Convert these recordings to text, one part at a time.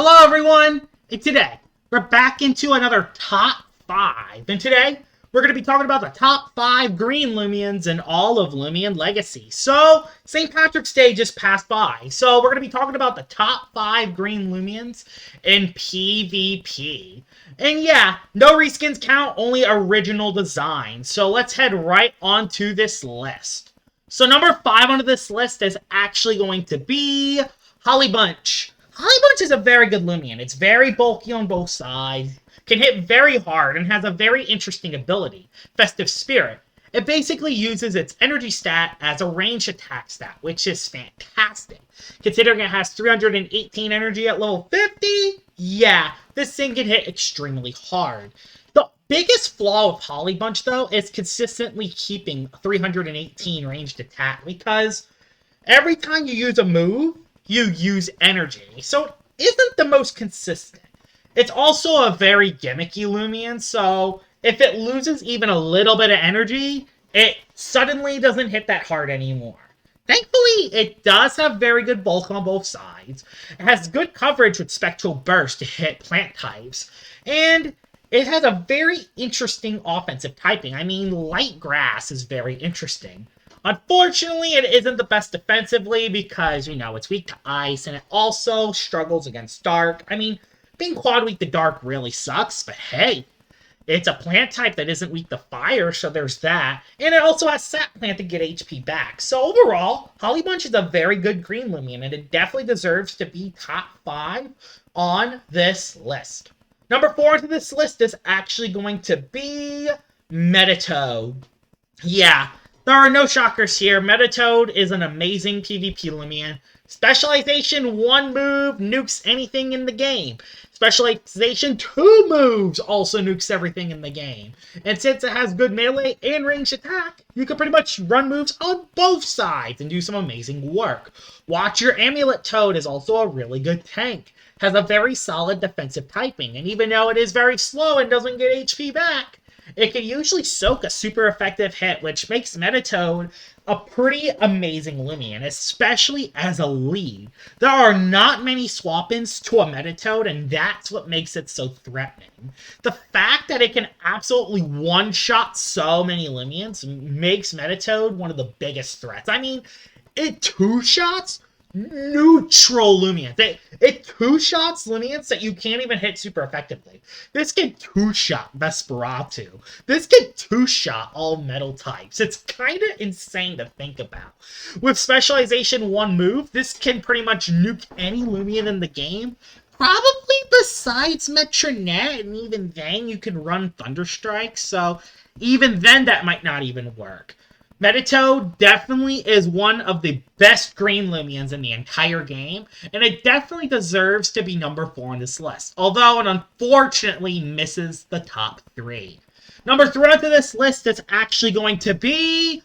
Hello everyone, and today we're back into another top 5, and today we're going to be talking about the top 5 Green Loomians in all of Loomian Legacy. So, St. Patrick's Day just passed by, so we're going to be talking about the top 5 Green Loomians in PVP. And yeah, no reskins count, only original design, so let's head right onto this list. So number 5 on this list is actually going to be Holly Bunch. Holly Bunch is a very good Loomian. It's very bulky on both sides, can hit very hard, and has a very interesting ability, Festive Spirit. It basically uses its energy stat as a ranged attack stat, which is fantastic. Considering it has 318 energy at level 50, yeah, this thing can hit extremely hard. The biggest flaw with Holly Bunch, though, is consistently keeping 318 ranged attack, because every time you use a move, you use energy, so it isn't the most consistent. It's also a very gimmicky Loomian, so if it loses even a little bit of energy, it suddenly doesn't hit that hard anymore. Thankfully, it does have very good bulk on both sides. It has good coverage with Spectral Burst to hit plant types, and it has a very interesting offensive typing. I mean, Light Grass is very interesting. Unfortunately, it isn't the best defensively because, you know, it's weak to ice, and it also struggles against dark. I mean, being quad weak to dark really sucks, but hey, it's a plant type that isn't weak to fire, so there's that. And it also has Sap Plant to get HP back. So overall, Holly Bunch is a very good Green Loomian, and it definitely deserves to be top 5 on this list. Number 4 into this list is actually going to be Metatod. Yeah, there are no shockers here. Metatod is an amazing PvP Loomian. Specialization 1 move nukes anything in the game. Specialization 2 moves also nukes everything in the game. And since it has good melee and ranged attack, you can pretty much run moves on both sides and do some amazing work. Watch Your Amulet Toad is also a really good tank. Has a very solid defensive typing, and even though it is very slow and doesn't get HP back, it can usually soak a super effective hit, which makes Metatod a pretty amazing Loomian, especially as a lead. There are not many swap-ins to a Metatod, and that's what makes it so threatening. The fact that it can absolutely one-shot so many Loomians makes Metatod one of the biggest threats. I mean, it two-shots neutral Loomians. It two-shots Loomians that you can't even hit super effectively. This can two-shot Vesperatu. This can two-shot all metal types. It's kind of insane to think about. With Specialization 1 move, this can pretty much nuke any Loomian in the game. Probably besides Metronet, and even then you can run Thunderstrike, so even then that might not even work. Metatod definitely is one of the best Green Loomians in the entire game, and it definitely deserves to be number 4 on this list, although it unfortunately misses the top 3. Number 3 onto this list is actually going to be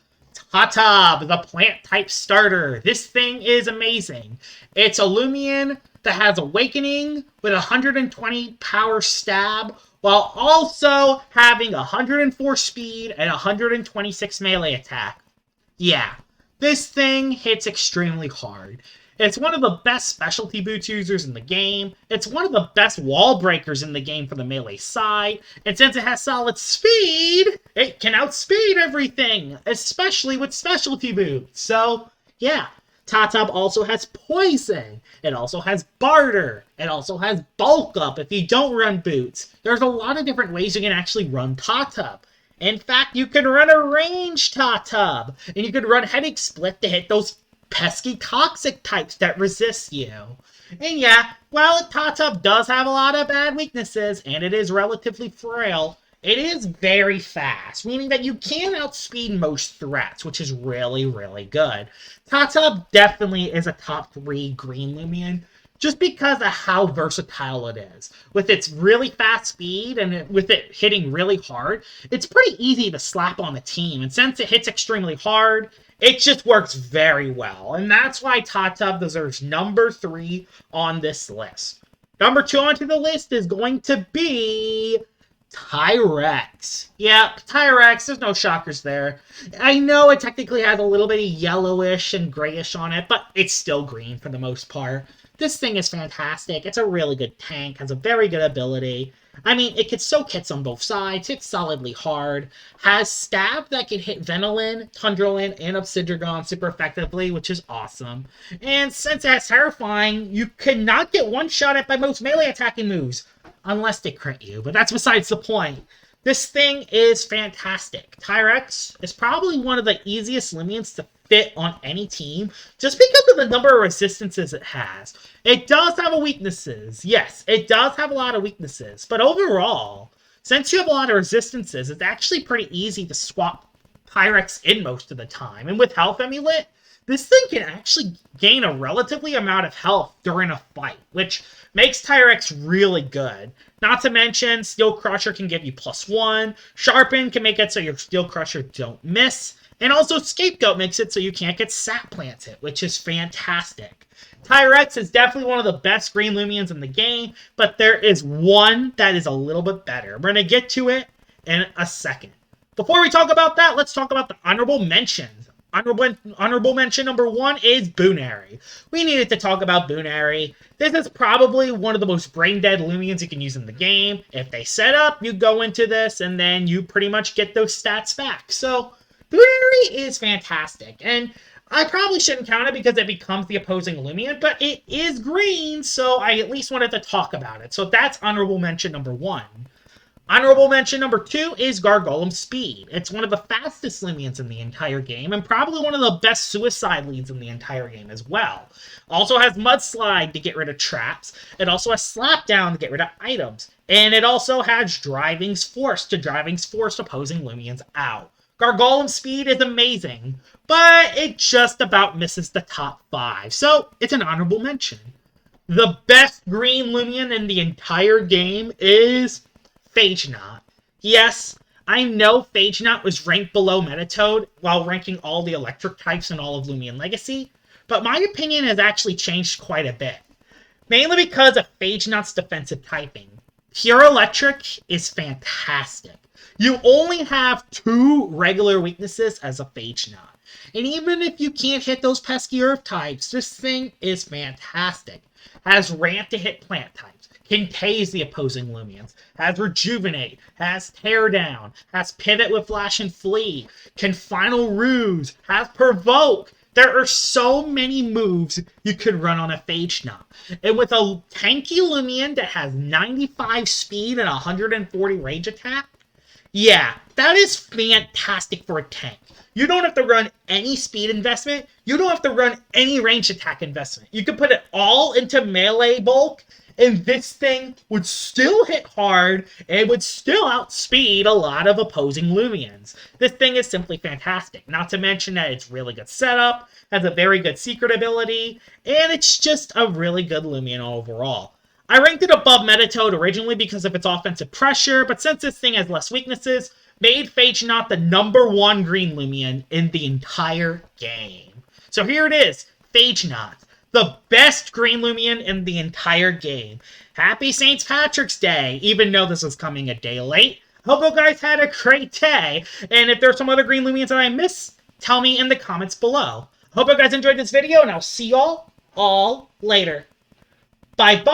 Tatab, the plant type starter. This thing is amazing. It's a Loomian that has Awakening with 120 power stab, while also having 104 speed and 126 melee attack. Yeah, this thing hits extremely hard. It's one of the best specialty boots users in the game. It's one of the best wall breakers in the game for the melee side. And since it has solid speed, it can outspeed everything, especially with specialty boots. So, yeah. Tatab also has Poison. It also has Barter. It also has Bulk Up if you don't run boots. There's a lot of different ways you can actually run Tatab. In fact, you can run a ranged Tatab. And you can run Headache Split to hit those pesky toxic types that resist you. And yeah, while Tatab does have a lot of bad weaknesses, and it is relatively frail, it is very fast, meaning that you can outspeed most threats, which is really, really good. Tatab definitely is a top 3 Green Loomian, just because of how versatile it is. With its really fast speed and with it hitting really hard, it's pretty easy to slap on the team. And since it hits extremely hard, it just works very well. And that's why Tatab deserves number 3 on this list. Number 2 onto the list is going to be Tyrex. Yep, Tyrex. There's no shockers there. I know it technically has a little bit of yellowish and grayish on it, but it's still green for the most part. This thing is fantastic. It's a really good tank, has a very good ability. I mean, it can soak hits on both sides, hits solidly hard, has stab that can hit Venolin, Tundralin, and Obsidian super effectively, which is awesome. And since it has Terrifying, you cannot get one-shot at by most melee attacking moves, unless they crit you, but that's besides the point. This thing is fantastic. Tyrex is probably one of the easiest Loomians to fit on any team, just because of the number of resistances it has. It does have weaknesses. Yes, it does have a lot of weaknesses. But overall, since you have a lot of resistances, it's actually pretty easy to swap Tyrex in most of the time. And with Health Amulet, this thing can actually gain a relatively amount of health during a fight, which makes Tyrex really good. Not to mention, Steel Crusher can give you +1, Sharpen can make it so your Steel Crusher don't miss, and also Scapegoat makes it so you can't get Sap Planted, which is fantastic. Tyrex is definitely one of the best Green Loomians in the game, but there is one that is a little bit better. We're going to get to it in a second. Before we talk about that, let's talk about the honorable mentions. Honorable mention number 1 is Boonary. We needed to talk about Boonary. This is probably one of the most brain-dead Loomians you can use in the game. If they set up, you go into this, and then you pretty much get those stats back. So, Boonary is fantastic, and I probably shouldn't count it because it becomes the opposing Loomian, but it is green, so I at least wanted to talk about it. So that's honorable mention number 1. Honorable mention number 2 is Gargolem Speed. It's one of the fastest Loomians in the entire game, and probably one of the best suicide leads in the entire game as well. Also has Mudslide to get rid of traps. It also has Slapdown to get rid of items. And it also has Driving's Force to Driving's Force opposing Loomians out. Gargolem Speed is amazing, but it just about misses the top 5, so it's an honorable mention. The best Green Loomian in the entire game is Fage. Yes, I know Fage was ranked below Metatod while ranking all the electric types in all of Loomian Legacy, but my opinion has actually changed quite a bit. Mainly because of Fage's defensive typing. Pure Electric is fantastic. You only have 2 regular weaknesses as a Fage. And even if you can't hit those pesky earth types, this thing is fantastic. Has ramp to hit plant types. Can tase the opposing Loomians, has Rejuvenate, has Tear Down, has Pivot with Flash and Flee, can Final Ruse, has Provoke. There are so many moves you could run on a Fage. And with a tanky Loomian that has 95 speed and 140 range attack, yeah, that is fantastic for a tank. You don't have to run any speed investment. You don't have to run any range attack investment. You can put it all into melee bulk, and this thing would still hit hard and would still outspeed a lot of opposing Loomians. This thing is simply fantastic. Not to mention that it's really good setup, has a very good secret ability, and it's just a really good Loomian overall. I ranked it above Metatod originally because of its offensive pressure, but since this thing has less weaknesses, made Fage the number 1 Green Loomian in the entire game. So here it is, Fage, the best Green Loomian in the entire game. Happy St. Patrick's Day, even though this was coming a day late. Hope you guys had a great day, and if there's some other Green Loomians that I missed, tell me in the comments below. Hope you guys enjoyed this video, and I'll see y'all all later. Bye-bye!